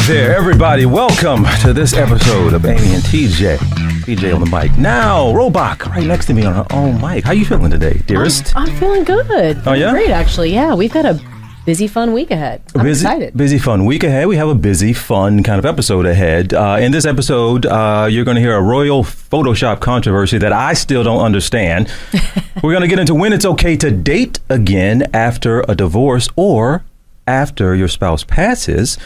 there, everybody. Welcome to this episode of Amy and T.J. T.J. on the mic. Now, Robach right next to me on her own mic. How you feeling today, dearest? I'm feeling good. Oh, yeah? Great, actually. Yeah, we've got a busy, fun week ahead. I'm excited. Busy, fun week ahead. We have a busy, fun kind of episode ahead. In this episode, you're going to hear a royal Photoshop controversy that I still don't understand. We're going to get into when it's okay to date again after a divorce or after your spouse passes.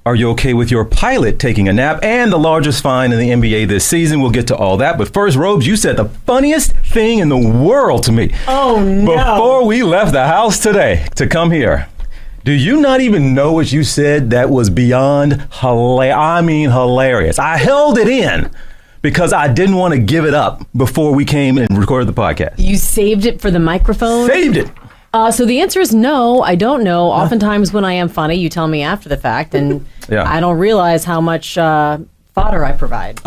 Are you okay with your pilot taking a nap? And the largest fine in the NBA this season. We'll get to all that. But first, Robes, you said the funniest thing in the world to me. Oh, no. Before we left the house today to come here. Do you not even know what you said that was beyond hilarious? I held it in because I didn't want to give it up before we came and recorded the podcast. You saved it for the microphone? Saved it. So the answer is no, I don't know. Oftentimes when I am funny, you tell me after the fact, and I don't realize how much fodder I provide.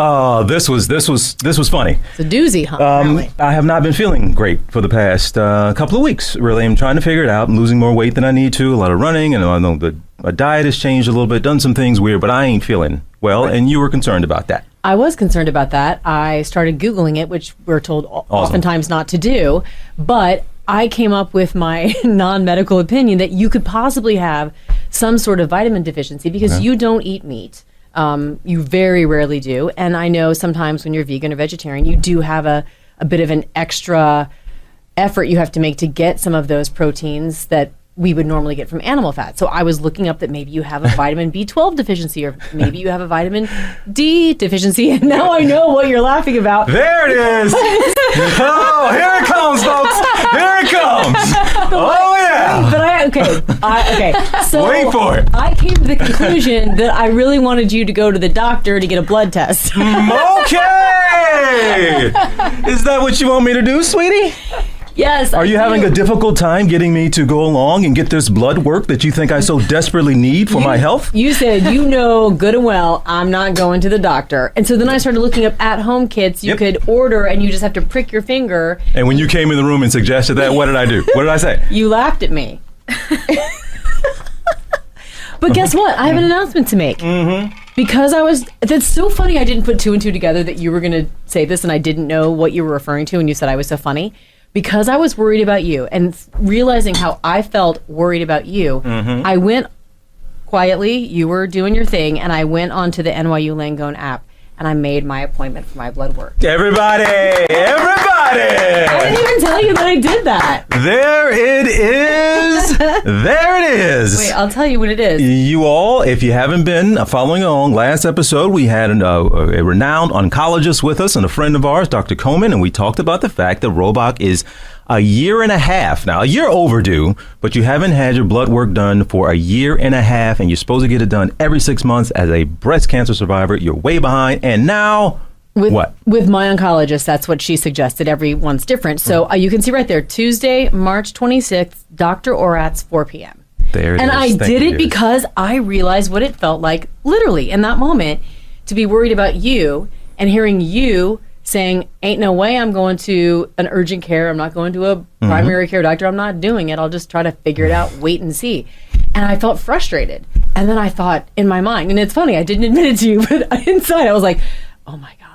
This was funny. It's a doozy, huh? I have not been feeling great for the past couple of weeks. Really, I'm trying to figure it out. I'm losing more weight than I need to. A lot of running, and I know my diet has changed a little bit. Done some things weird, but I ain't feeling well. Right. And you were concerned about that. I was concerned about that. I started Googling it, which we're told oftentimes not to do, but I came up with my non-medical opinion that you could possibly have some sort of vitamin deficiency because you don't eat meat. You very rarely do. And I know sometimes when you're vegan or vegetarian, you do have a bit of an extra effort you have to make to get some of those proteins that we would normally get from animal fat. So I was looking up that maybe you have a vitamin B12 deficiency or maybe you have a vitamin D deficiency. And now I know what you're laughing about. There it is. Oh, here it comes, folks. Here it comes. Oh, yeah. But okay. So wait for it. I came to the conclusion that I really wanted you to go to the doctor to get a blood test. Okay. Is that what you want me to do, sweetie? Yes. Are you having a difficult time getting me to go along and get this blood work that you think I so desperately need for my health? You said, good and well, I'm not going to the doctor. And so then I started looking up at-home kits you could order, and you just have to prick your finger. And when you came in the room and suggested that, what did I do? What did I say? You laughed at me. But guess what? I have an announcement to make. Mm-hmm. Because that's so funny I didn't put two and two together that you were going to say this, and I didn't know what you were referring to, and you said I was so funny. Because I was worried about you and realizing how I felt worried about you, I went quietly, you were doing your thing, and I went onto the NYU Langone app and I made my appointment for my blood work. Everybody! I didn't even tell you that I did that. There it is! There it is! Wait, I'll tell you what it is. You all, if you haven't been following along, last episode we had a renowned oncologist with us and a friend of ours, Dr. Coleman, and we talked about the fact that Robach is a year and a half. Now, a year overdue, but you haven't had your blood work done for a year and a half, and you're supposed to get it done every 6 months. As a breast cancer survivor, you're way behind, and now... What? With my oncologist, that's what she suggested. Everyone's different. So you can see right there, Tuesday, March 26th, Dr. Oratz, 4 p.m. There it is. And I did it because I realized what it felt like, literally, in that moment, to be worried about you and hearing you saying, ain't no way I'm going to an urgent care. I'm not going to a primary care doctor. I'm not doing it. I'll just try to figure it out, wait and see. And I felt frustrated. And then I thought in my mind, and it's funny, I didn't admit it to you, but inside I was like, oh my God.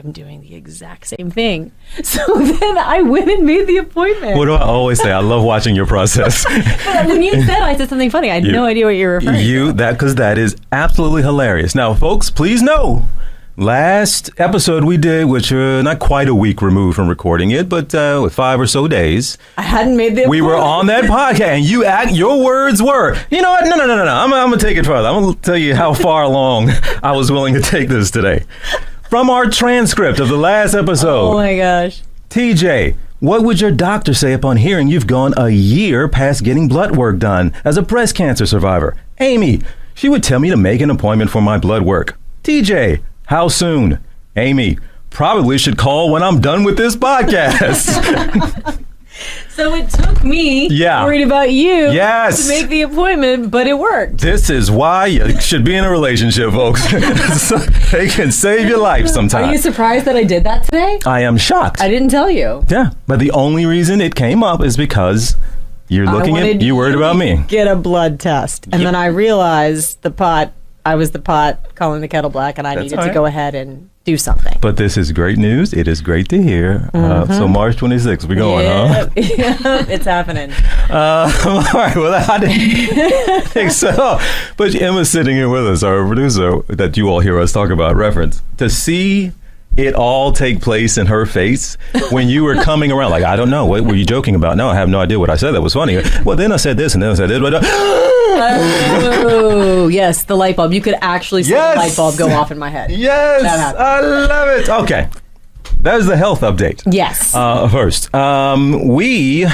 I'm doing the exact same thing. So then I went and made the appointment. What do I always say? I love watching your process. But when you said I said something funny, I had no idea what you were referring to. Because that is absolutely hilarious. Now, folks, please know, last episode we did, which not quite a week removed from recording it, but with 5 or so days. I hadn't made the appointment. We were on that podcast, and your words were, you know what? No. I'm going to take it further. I'm going to tell you how far along I was willing to take this today. From our transcript of the last episode. Oh my gosh. TJ, what would your doctor say upon hearing you've gone a year past getting blood work done as a breast cancer survivor? Amy, she would tell me to make an appointment for my blood work. TJ, how soon? Amy, probably should call when I'm done with this podcast. So it took me worried about you to make the appointment, but it worked. This is why you should be in a relationship, folks. They can save your life sometimes. Are you surprised that I did that today? I am shocked. I didn't tell you. Yeah, but the only reason it came up is because you're looking at, you worried about me. Get a blood test. And then I realized the pot I was the pot calling the kettle black, and I needed to go ahead and do something. But this is great news. It is great to hear. So March 26th, we're going, huh? Yeah, it's happening. All right. Well, I didn't think so. But Emma's sitting here with us, our producer, that you all hear us talk about, reference. To see it all take place in her face when you were coming around, like, I don't know, what were you joking about? No, I have no idea what I said that was funny. Well, then I said this, and then I said this. Oh, yes, the light bulb. You could actually see the light bulb go off in my head. Yes, I love it. Okay, that was the health update. Yes. First, we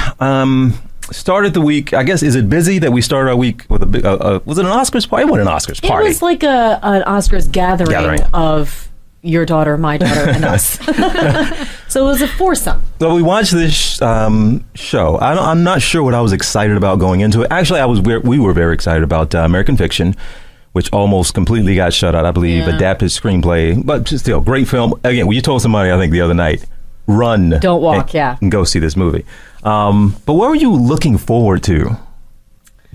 started the week. I guess, is it busy that we started our week with a big? Was it an Oscars party? It wasn't an Oscars party. It was like an Oscars gathering of your daughter, my daughter, and us. So it was a foursome. So we watched this show. I'm not sure what I was excited about going into it. Actually, we were very excited about American Fiction, which almost completely got shut out, I believe. Adapted screenplay, but still, great film. Again, you told somebody, I think, the other night, run. Don't walk, and go see this movie. But what were you looking forward to?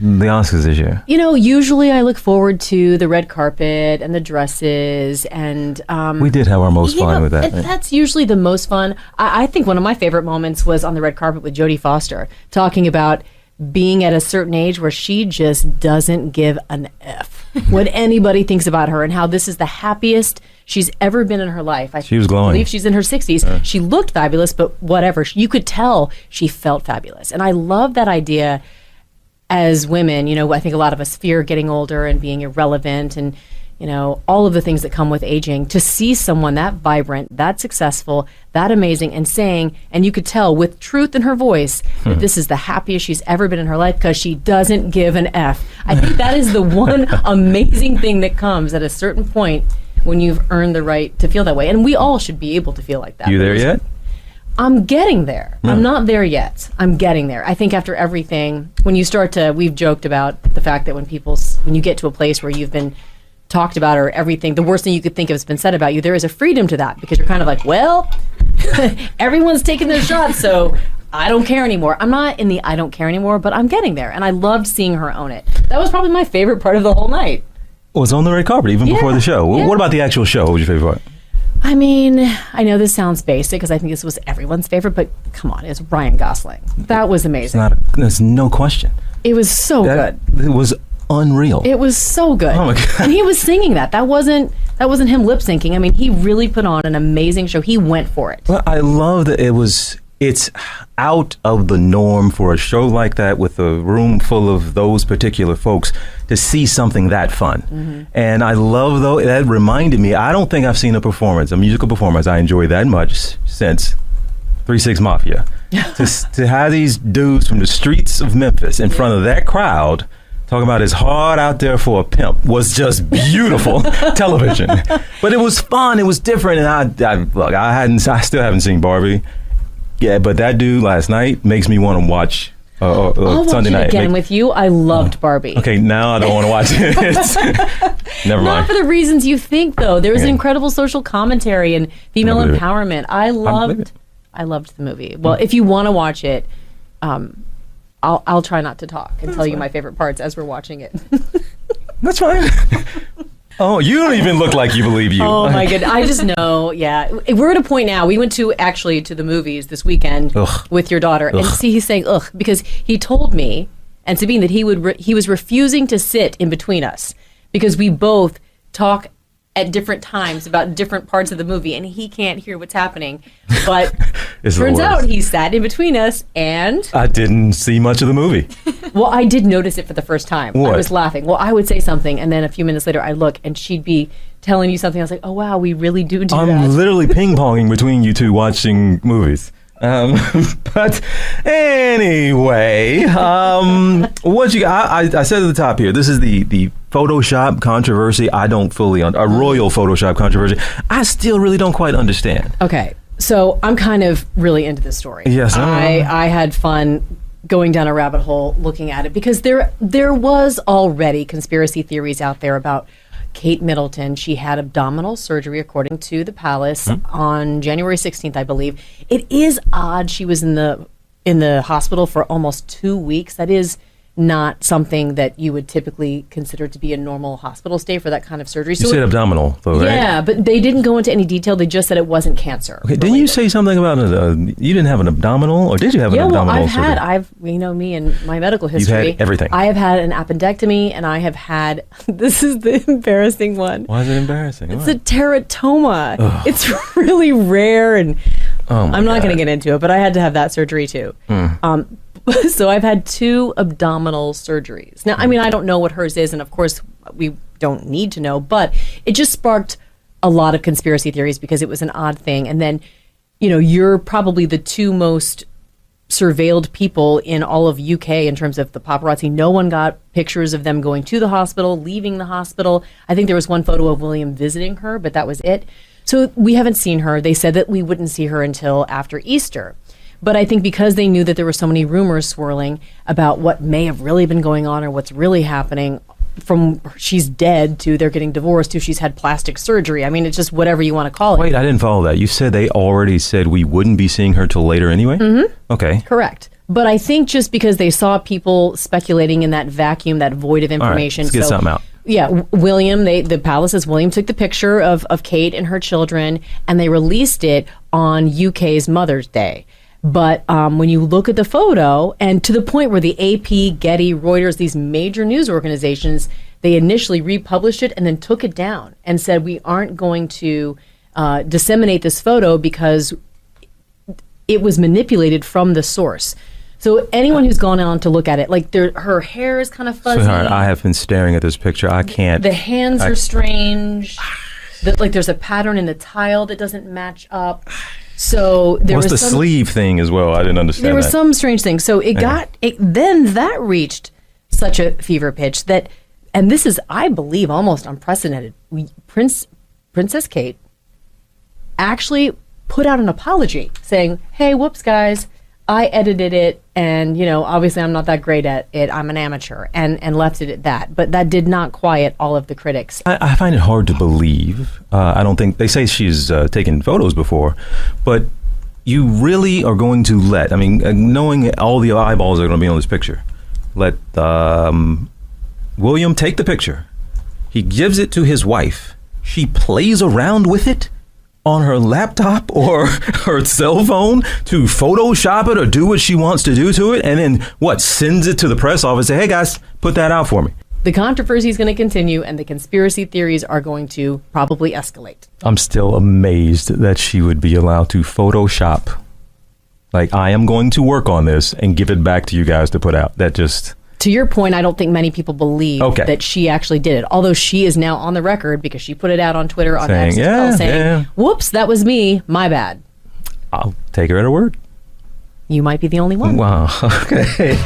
The Oscars this year. You know, usually I look forward to the red carpet and the dresses, and we did have our most fun with that. That's usually the most fun. I think one of my favorite moments was on the red carpet with Jodie Foster, talking about being at a certain age where she just doesn't give an F what anybody thinks about her, and how this is the happiest she's ever been in her life. She was glowing. I believe she's in her 60s. She looked fabulous, but whatever. You could tell she felt fabulous. And I love that idea. As women, you know, I think a lot of us fear getting older and being irrelevant and, you know, all of the things that come with aging. To see someone that vibrant, that successful, that amazing, and saying, and you could tell with truth in her voice, that this is the happiest she's ever been in her life because she doesn't give an F. I think that is the one amazing thing that comes at a certain point when you've earned the right to feel that way. And we all should be able to feel like that. You there yet? I'm getting there. I'm not there yet. I'm getting there. I think after everything, when you start to, we've joked about the fact that when you get to a place where you've been talked about or everything, the worst thing you could think of has been said about you, there is a freedom to that because you're kind of like, well, everyone's taking their shot, so I don't care anymore. I'm not in the I don't care anymore, but I'm getting there. And I loved seeing her own it. That was probably my favorite part of the whole night. Well, it's on the red carpet, even before the show. What about the actual show? What was your favorite part? I mean, I know this sounds basic because I think this was everyone's favorite, but come on, it's Ryan Gosling. That was amazing. There's no question. It was so good. It was unreal. It was so good. Oh my God. And he was singing that. That wasn't him lip syncing. I mean, he really put on an amazing show. He went for it. Well, I love that it's out of the norm for a show like that with a room full of those particular folks to see something that fun. And I love, though, that reminded me, I don't think I've seen a musical performance I enjoy that much since 3 6 Mafia. to have these dudes from the streets of Memphis in front of that crowd talking about his heart out there for a pimp was just beautiful television. But it was fun. It was different. And I still haven't seen Barbie. Yeah, but that dude last night makes me want to watch I'll Sunday watch night. it again with you. I loved Barbie. Okay, now I don't want to watch it. Never mind. Not for the reasons you think, though. There was an incredible social commentary and female empowerment. I loved the movie. Well, if you want to watch it, I'll try not to talk and tell you my favorite parts as we're watching it. That's fine. Oh, you don't even look like you believe you. Oh my goodness. I just know. Yeah. We're at a point now. We went to the movies this weekend with your daughter. And see, he's saying, ugh, because he told me and Sabine that he was refusing to sit in between us because we both talk at different times about different parts of the movie and he can't hear what's happening. But turns out he sat in between us and I didn't see much of the movie. Well, I did notice it for the first time. What? I was laughing. Well, I would say something and then a few minutes later I look and she'd be telling you something. I was like, oh wow, we really do that. I'm literally ping-ponging between you two watching movies. But anyway, what you got? I said at the top here, this is the Photoshop controversy. I don't fully a royal Photoshop controversy. I still really don't quite understand. Okay, so I'm kind of really into this story. Yes, I had fun going down a rabbit hole looking at it because there was already conspiracy theories out there about Kate Middleton. She had abdominal surgery, according to the Palace, on January 16th, I believe. It is odd she was in the hospital for almost 2 weeks. That is not something that you would typically consider to be a normal hospital stay for that kind of surgery. You said abdominal, though, right? Yeah, but they didn't go into any detail. They just said it wasn't cancer. Okay, didn't you say something about you didn't have an abdominal, or did you have an abdominal surgery? Me and my medical history. You've had everything. I have had an appendectomy, and I have had, this is the embarrassing one. Why is it embarrassing? It's a teratoma. Ugh. It's really rare, and I'm not going to get into it, but I had to have that surgery too. So I've had 2 abdominal surgeries. Now, I mean, I don't know what hers is, and of course, we don't need to know, but it just sparked a lot of conspiracy theories because it was an odd thing. And then, you're probably the 2 most surveilled people in all of UK in terms of the paparazzi. No one got pictures of them going to the hospital, leaving the hospital. I think there was one photo of William visiting her, but that was it. So we haven't seen her. They said that we wouldn't see her until after Easter. But I think because they knew that there were so many rumors swirling about what may have really been going on or what's really happening, from she's dead to they're getting divorced to she's had plastic surgery. I mean, it's just whatever you want to call it. Wait, I didn't follow that. You said they already said we wouldn't be seeing her till later anyway? Mm-hmm. Okay. Correct. But I think just because they saw people speculating in that vacuum, that void of information. All right, let's get something out. Yeah, William, the palace says William took the picture of Kate and her children, and they released it on UK's Mother's Day. But when you look at the photo, and to the point where the AP, Getty, Reuters, these major news organizations, they initially republished it and then took it down and said, we aren't going to disseminate this photo because it was manipulated from the source. So anyone who's gone on to look at it, like her hair is kind of fuzzy. Sweetheart, I have been staring at this picture. I can't. The hands are strange. Like there's a pattern in the tile that doesn't match up. So there was was the sleeve thing as well. I didn't understand. There was some strange thing. So then that reached such a fever pitch that, and this is, I believe, almost unprecedented. Princess Kate actually put out an apology saying, "Hey, whoops, guys, I edited it, and obviously I'm not that great at it. I'm an amateur," and left it at that. But that did not quiet all of the critics. I find it hard to believe. I don't think they say she's taken photos before, but you really are going to let? I mean, knowing all the eyeballs that are going to be on this picture, let William take the picture. He gives it to his wife. She plays around with it on her laptop or her cell phone to Photoshop it or do what she wants to do to it, and then sends it to the press office and say, "Hey guys, put that out for me." The controversy is going to continue, and the conspiracy theories are going to probably escalate. I'm still amazed that she would be allowed to Photoshop. Like, I am going to work on this and give it back to you guys to put out. That just... To your point, I don't think many people believe that she actually did it. Although she is now on the record because she put it out on Twitter, on X as well, saying, "Whoops, that was me. My bad." I'll take her at her word. You might be the only one. Wow. Okay.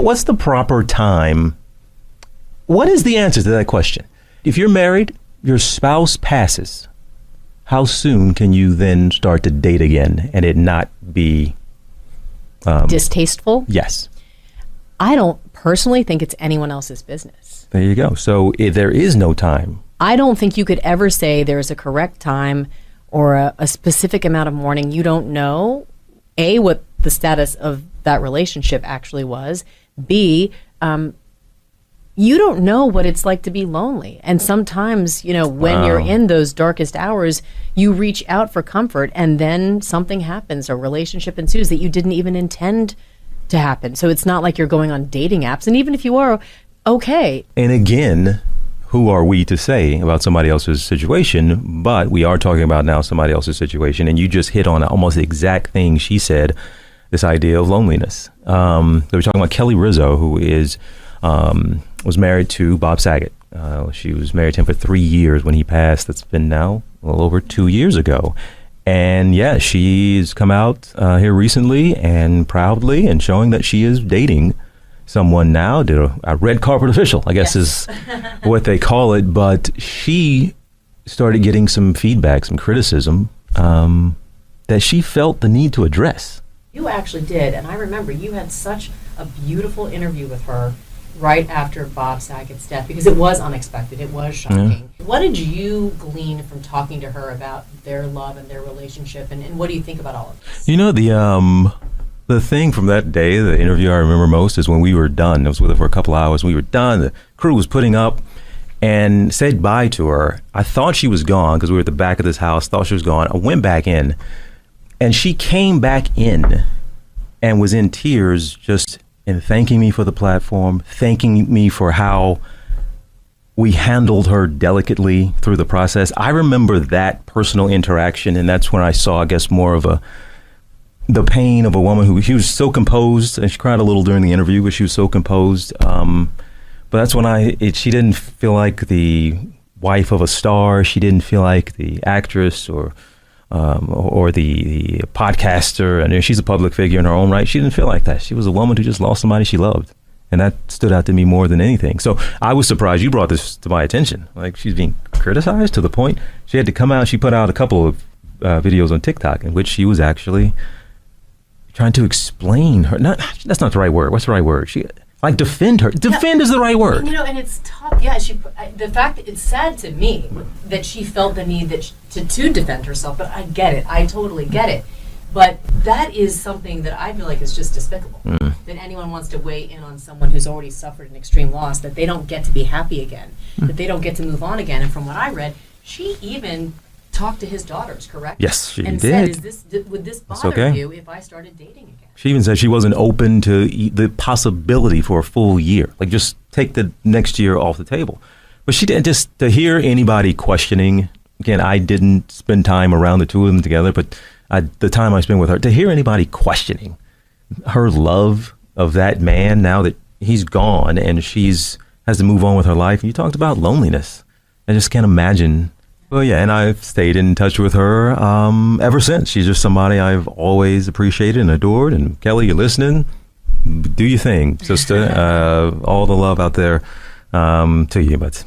What's the proper time? What is the answer to that question? If you're married, your spouse passes, how soon can you then start to date again and it not be distasteful? Yes. I don't personally think it's anyone else's business. There you go. So if there is no time. I don't think you could ever say there's a correct time or a specific amount of mourning. You don't know. A, what the status of that relationship actually was. B, you don't know what it's like to be lonely. And sometimes, when you're in those darkest hours, you reach out for comfort and then something happens, a relationship ensues that you didn't even intend to happen. So it's not like you're going on dating apps. And even if you are, okay. And again, who are we to say about somebody else's situation? But we are talking about now somebody else's situation. And you just hit on almost the exact thing she said, this idea of loneliness. They were talking about Kelly Rizzo, who was married to Bob Saget. She was married to him for 3 years when he passed. That's been now a little over 2 years ago. And yeah, she's come out here recently and proudly and showing that she is dating someone now. Did a red carpet official, I guess is what they call it. But she started getting some feedback, some criticism that she felt the need to address. You actually did. And I remember you had such a beautiful interview with her right after Bob Saget's death, because it was unexpected. It was shocking. Yeah. What did you glean from talking to her about their love and their relationship, and what do you think about all of this? The thing from that day, the interview I remember most, is when we were done. I was with her for a couple hours. We were done. The crew was putting up and said bye to her. I thought she was gone because we were at the back of this house, thought she was gone. I went back in, and she came back in and was in tears just and thanking me for the platform, thanking me for how we handled her delicately through the process. I remember that personal interaction, and that's when I saw, I guess, more of the pain of a woman who she was so composed, and she cried a little during the interview, but she was so composed. But that's when she didn't feel like the wife of a star. She didn't feel like the actress or the podcaster, and she's a public figure in her own right. She didn't feel like that. She was a woman who just lost somebody she loved, and that stood out to me more than anything. So I was surprised you brought this to my attention. Like, she's being criticized to the point she had to come out. She put out a couple of videos on TikTok in which she was actually trying to explain her. That's not the right word. What's the right word? Defend her. Defend is the right word. And it's tough. Yeah, the fact that it's sad to me that she felt the need to defend herself, but I get it. I totally get it. But that is something that I feel like is just despicable. That anyone wants to weigh in on someone who's already suffered an extreme loss, that they don't get to be happy again, that they don't get to move on again. And from what I read, she even talked to his daughters, correct? Yes, she and did. Said, would this bother you if I started dating again? She even said she wasn't open to the possibility for a full year. Like, just take the next year off the table. But she didn't, just to hear anybody questioning. Again, I didn't spend time around the two of them together, but the time I spent with her, to hear anybody questioning her love of that man now that he's gone and has to move on with her life. And you talked about loneliness. I just can't imagine. Well, yeah, and I've stayed in touch with her ever since. She's just somebody I've always appreciated and adored. And Kelly, you're listening. Do your thing, sister. All the love out there to you. But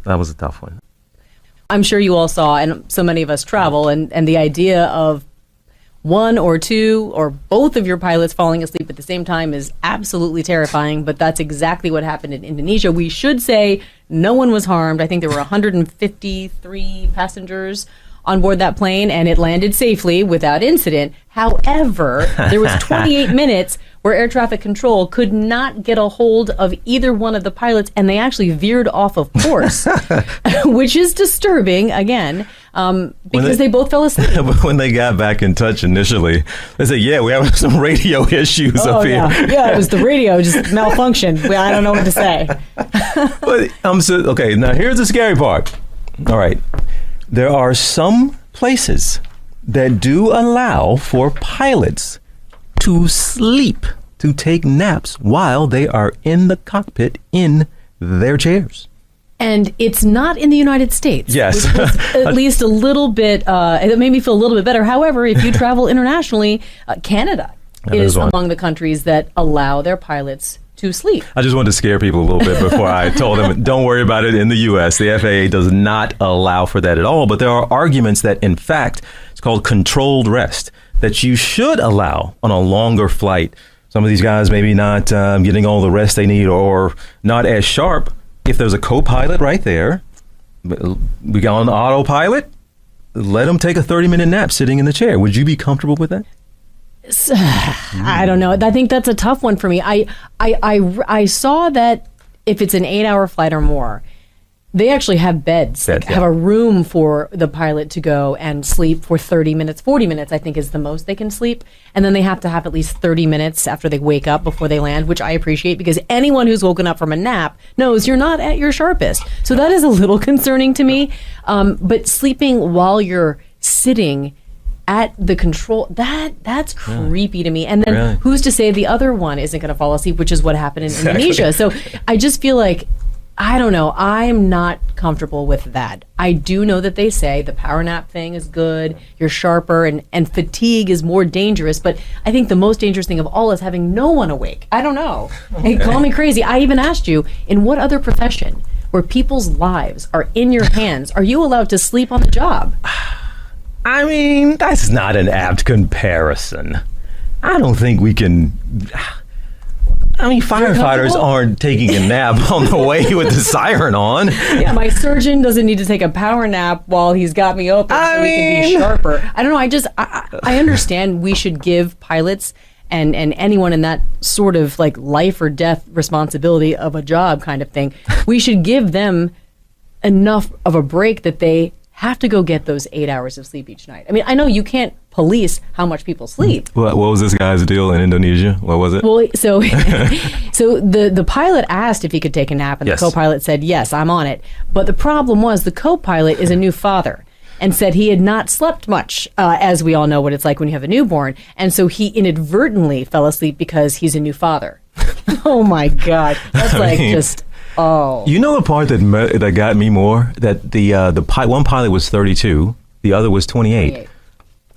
that was a tough one. I'm sure you all saw, and so many of us travel, and the idea of one or two or both of your pilots falling asleep at the same time is absolutely terrifying, but that's exactly what happened in Indonesia. We should say no one was harmed. I think there were 153 passengers on board that plane, and it landed safely without incident. However, there was 28 minutes where air traffic control could not get a hold of either one of the pilots, and they actually veered off of course, which is disturbing, again, because they both fell asleep. When they got back in touch initially, they said, yeah, we have some radio issues up here. Yeah, it was the radio just malfunctioned. I don't know what to say. But okay, now here's the scary part. All right. There are some places that do allow for pilots to sleep, to take naps while they are in the cockpit in their chairs. And it's not in the United States. Yes. Which was at least a little bit, it made me feel a little bit better. However, if you travel internationally, Canada is among the countries that allow their pilots to sleep. I just wanted to scare people a little bit before I told them, don't worry about it in the U.S. The FAA does not allow for that at all. But there are arguments that, in fact, it's called controlled rest, that you should allow on a longer flight. Some of these guys maybe not getting all the rest they need or not as sharp. If there's a co-pilot right there, we got on autopilot, let them take a 30-minute nap sitting in the chair. Would you be comfortable with that? I don't know. I think that's a tough one for me. I saw that if it's an 8-hour flight or more, they actually have beds. They have a room for the pilot to go and sleep for 30 minutes. 40 minutes, I think, is the most they can sleep. And then they have to have at least 30 minutes after they wake up before they land, which I appreciate because anyone who's woken up from a nap knows you're not at your sharpest. So that is a little concerning to me. But sleeping while you're sitting at the control, that's creepy to me. And then who's to say the other one isn't going to fall asleep, which is what happened in Indonesia. So I just feel like, I don't know, I'm not comfortable with that. I do know that they say the power nap thing is good, you're sharper, and fatigue is more dangerous, but I think the most dangerous thing of all is having no one awake. I don't know. Hey, call me crazy. I even asked you, in what other profession where people's lives are in your hands are you allowed to sleep on the job? I mean, that's not an apt comparison. I don't think we can... I mean, firefighters aren't taking a nap on the way with the siren on. Yeah, my surgeon doesn't need to take a power nap while he's got me open so we can be sharper. I don't know. I understand we should give pilots and anyone in that sort of like life or death responsibility of a job kind of thing, we should give them enough of a break that they have to go get those 8 hours of sleep each night. I mean, I know you can't police how much people sleep. What was this guy's deal in Indonesia? What was it? Well, so the pilot asked if he could take a nap, and the co-pilot said, yes, I'm on it. But the problem was the co-pilot is a new father and said he had not slept much, as we all know what it's like when you have a newborn. And so he inadvertently fell asleep because he's a new father. Oh, my God. That's just... Oh, you know the part that got me more, that the one pilot was 32, the other was 28.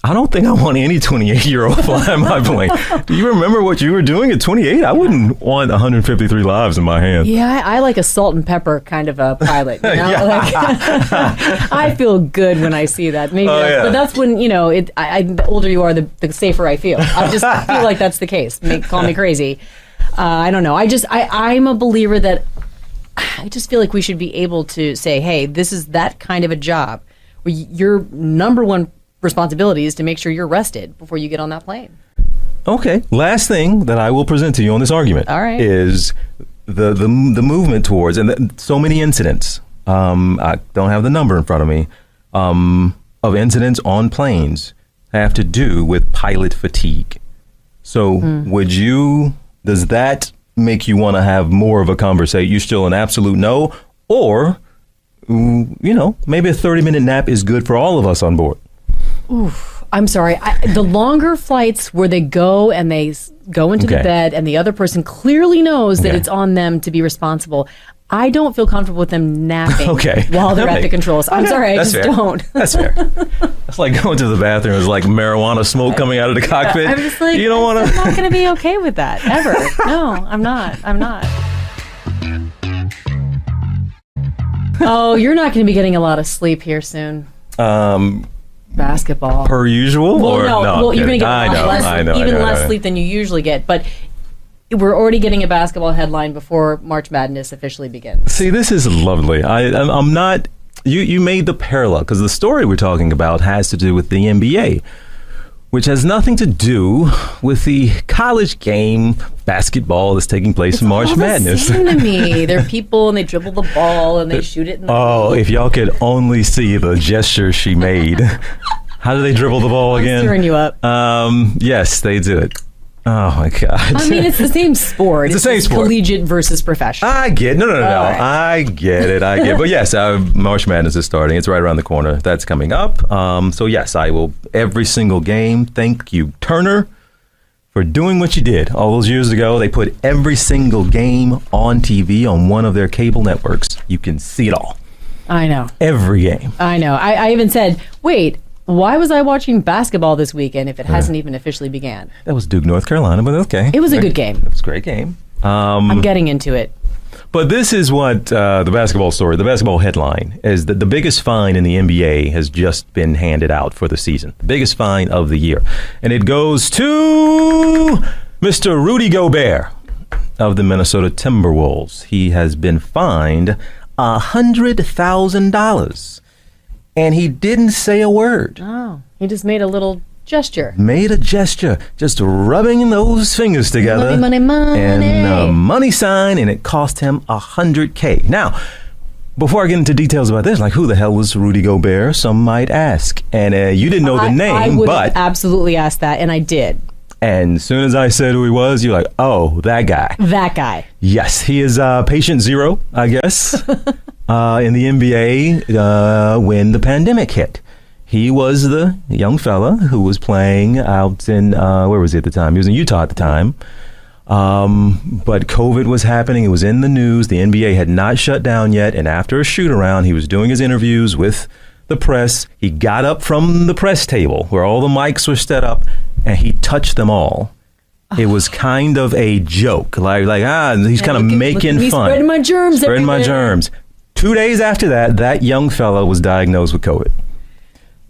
I don't think I want any 28-year-old flying my plane. Do you remember what you were doing at 28? I wouldn't want 153 lives in my hands. Yeah, I like a salt and pepper kind of a pilot. You know? I feel good when I see that. Maybe, but that's when the older you are, the safer I feel. I just feel like that's the case. Call me crazy. I don't know. I'm a believer that. I just feel like we should be able to say, hey, this is that kind of a job where your number one responsibility is to make sure you're rested before you get on that plane. Okay. Last thing that I will present to you on this argument is the movement towards, and so many incidents, I don't have the number in front of me, of incidents on planes have to do with pilot fatigue. So does that make you want to have more of a conversation? You still an absolute no, or maybe a 30-minute nap is good for all of us on board? Oof, I'm sorry. The longer flights where they go and they go into the bed and the other person clearly knows that it's on them to be responsible, I don't feel comfortable with them napping while they're at the controls. I'm sorry, I just don't. That's fair. It's like going to the bathroom. There's like marijuana smoke coming out of the cockpit. I'm just like, you don't want to. I'm not going to be okay with that ever. No, I'm not. Oh, you're not going to be getting a lot of sleep here soon. Basketball. Per usual? Well, you're going to get less sleep than you usually get, but. We're already getting a basketball headline before March Madness officially begins. See, this is lovely. I'm not... You made the parallel, because the story we're talking about has to do with the NBA, which has nothing to do with the college game basketball that's taking place in March Madness. It's all the same to me. They're people, and they dribble the ball, and they shoot it in the Oh, if y'all could only see the gesture she made. How do they dribble the ball again? I'm stirring you up. Yes, they do it. Oh, my God. I mean, it's the same sport. It's the same sport. Collegiate versus professional. I get it. No. Right. I get it. But yes, March Madness is starting. It's right around the corner. That's coming up. So yes, I will, every single game. Thank you, Turner, for doing what you did. All those years ago, they put every single game on TV on one of their cable networks. You can see it all. I know. Every game. I know. I even said, wait, why was I watching basketball this weekend if it hasn't even officially began? That was Duke, North Carolina, but okay. It was a good game. It was a great game. I'm getting into it. But this is what the basketball headline is, that the biggest fine in the NBA has just been handed out for the season. The biggest fine of the year. And it goes to Mr. Rudy Gobert of the Minnesota Timberwolves. He has been fined $100,000. And he didn't say a word. Oh, he just made a little gesture. Made a gesture, just rubbing those fingers together. Money, money. And a money sign, and it cost him $100K. Now, before I get into details about this, like who the hell was Rudy Gobert, some might ask. And you didn't know the name, I would but... absolutely asked that, and I did. And as soon as I said who he was, you're like, oh, that guy. That guy. Yes, he is patient zero, I guess, in the NBA when the pandemic hit. He was the young fella who was playing out in, where was he at the time? He was in Utah at the time. But COVID was happening. It was in the news. The NBA had not shut down yet. And after a shoot around, he was doing his interviews with the press. He got up from the press table where all the mics were set up, and he touched them all. It was kind of a joke, he's kind of making fun. Spreading my germs. Spreading my germs. 2 days after that, that young fella was diagnosed with COVID.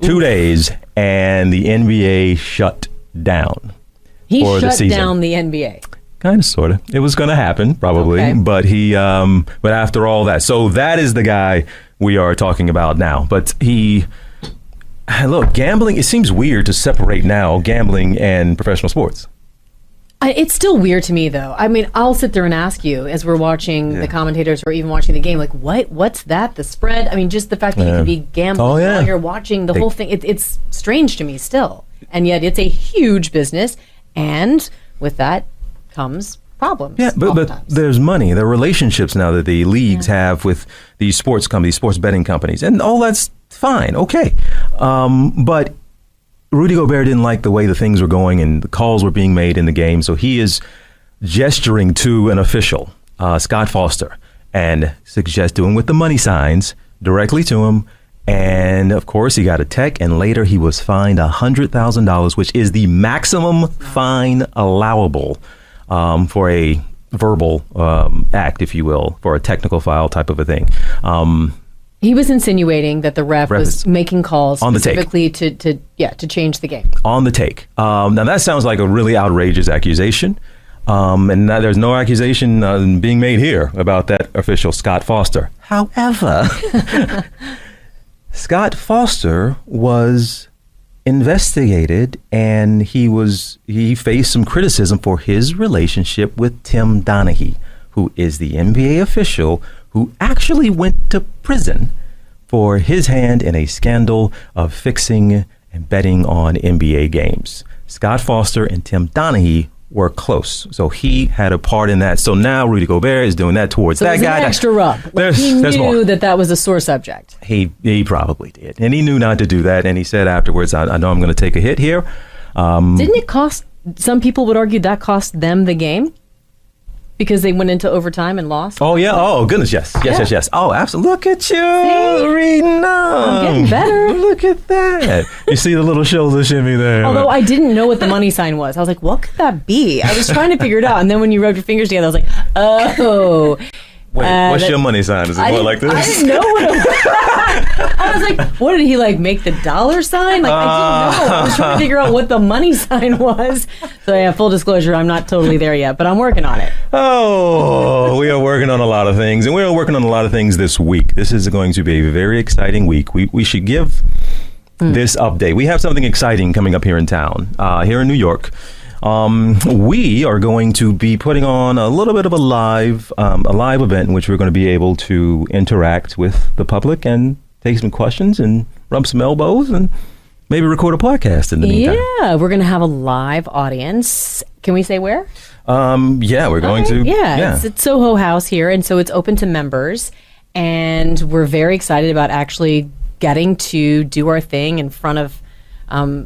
2 days, and the NBA shut down. He for the shut season. down the NBA. Kind of, sort of. It was going to happen, probably. Okay. But but after all that, so that is the guy we are talking about now. But look, gambling, it seems weird to separate now gambling and professional sports. It's still weird to me, though. I mean, I'll sit there and ask you as we're watching the commentators or even watching the game, like, what's that? The spread? I mean, just the fact that you can be gambling while you're watching the whole thing. It's strange to me still. And yet it's a huge business. And with that comes problems. Yeah, but there's money. There are relationships now that the leagues have with these sports companies, sports betting companies. And all that's fine. Okay. But Rudy Gobert didn't like the way the things were going and the calls were being made in the game. So he is gesturing to an official, Scott Foster, and doing with the money signs directly to him. And of course, he got a tech, and later he was fined $100,000, which is the maximum fine allowable for a verbal act, if you will, for a technical foul type of a thing. He was insinuating that the ref was making calls on the specifically to change the game. On the take. Now, that sounds like a really outrageous accusation. And there's no accusation being made here about that official, Scott Foster. However, Scott Foster was investigated, and he faced some criticism for his relationship with Tim Donaghy, who is the NBA official who actually went to prison for his hand in a scandal of fixing and betting on NBA games. Scott Foster and Tim Donaghy were close, so he had a part in that. So now Rudy Gobert is doing that towards that guy. An extra rub. He knew that was a sore subject. He probably did, and he knew not to do that. And he said afterwards, "I know I'm going to take a hit here." Didn't it cost? Some people would argue that cost them the game because they went into overtime and lost. Oh yeah! Oh goodness, yes. Oh, absolutely! Look at you reading up. I'm getting better. Look at that! You see the little shoulder shimmy there. Although I didn't know what the money sign was, I was like, "What could that be?" I was trying to figure it out, and then when you rubbed your fingers together, I was like, "Oh." Wait, what's your money sign? Is it more like this? I didn't know what it was. I was like, what did he make the dollar sign? I didn't know. I was trying to figure out what the money sign was. So yeah, full disclosure, I'm not totally there yet, but I'm working on it. Oh, we are working on a lot of things, and we are working on a lot of things this week. This is going to be a very exciting week. We should give this update. We have something exciting coming up here in town, here in New York. We are going to be putting on a little bit of a live event in which we're going to be able to interact with the public and take some questions and rub some elbows and maybe record a podcast in the meantime. Yeah, we're going to have a live audience. Can we say where? Yeah, we're going to. Yeah. It's at Soho House here, and so it's open to members. And we're very excited about actually getting to do our thing in front of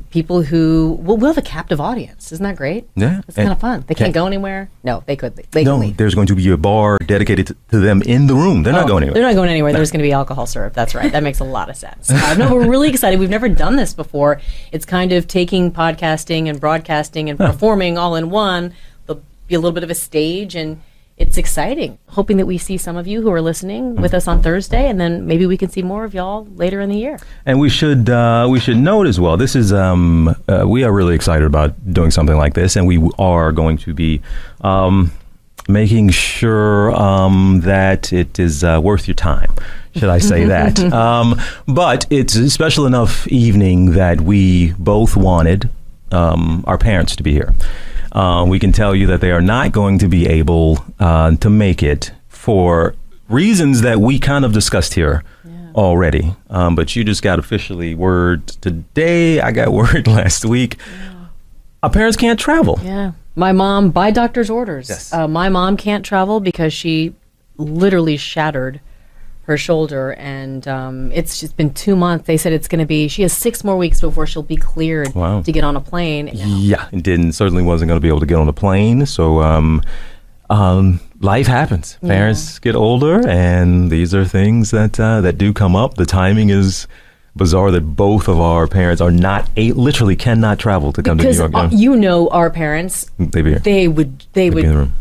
people who we'll have a captive audience. Isn't that great? Yeah, it's kind of fun. They can't go anywhere. No, they could. They can leave. There's going to be a bar dedicated to them in the room. They're not going anywhere. They're not going anywhere. There's going to be alcohol served. That's right. That makes a lot of sense. No, we're really excited. We've never done this before. It's kind of taking podcasting and broadcasting and performing all in one. There'll be a little bit of a stage, and it's exciting. Hoping that we see some of you who are listening with us on Thursday, and then maybe we can see more of y'all later in the year. And we should note as well, this is we are really excited about doing something like this, and we are going to be making sure that it is worth your time. Should I say that? But it's a special enough evening that we both wanted our parents to be here. We can tell you that they are not going to be able to make it for reasons that we kind of discussed here already. But you just got officially word today. I got word last week. Our parents can't travel. Yeah. My mom, by doctor's orders. Yes. My mom can't travel because she literally shattered her shoulder, and it's just been 2 months. They said she has 6 more weeks before she'll be cleared to get on a plane. Yeah, it certainly wasn't going to be able to get on a plane. So life happens. Parents get older, and these are things that do come up. The timing is bizarre that both of our parents are literally cannot travel to come to New York. Because our parents, they'd be here. They would be in the room.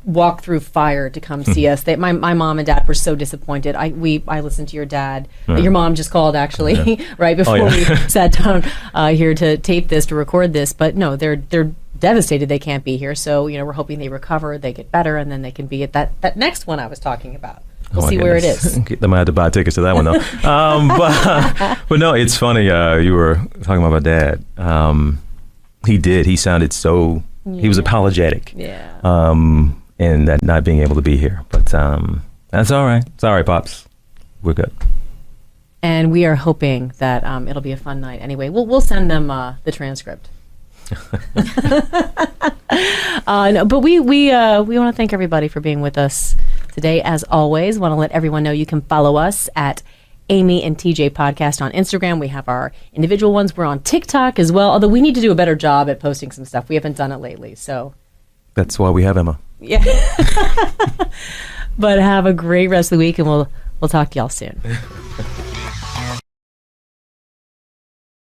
Walk through fire to come see us. My mom and dad were so disappointed. I listened to your dad. Your mom just called actually right before we sat down here to tape this, to record this. But no, they're devastated they can't be here. So we're hoping they recover, they get better, and then they can be at that next one I was talking about. We'll see where it is. They might have to buy tickets to that one though. But no, it's funny. You were talking about my dad. He sounded so. He was apologetic. Yeah. And that not being able to be here. But that's all right. It's all right, Pops. We're good. And we are hoping that it'll be a fun night. Anyway, we'll send them the transcript. No, but we want to thank everybody for being with us today. As always, want to let everyone know you can follow us at Amy and TJ podcast on Instagram. We have our individual ones. We're on TikTok as well, although we need to do a better job at posting some stuff. We haven't done it lately, so that's why we have Emma. Yeah. But have a great rest of the week, and we'll talk to y'all soon.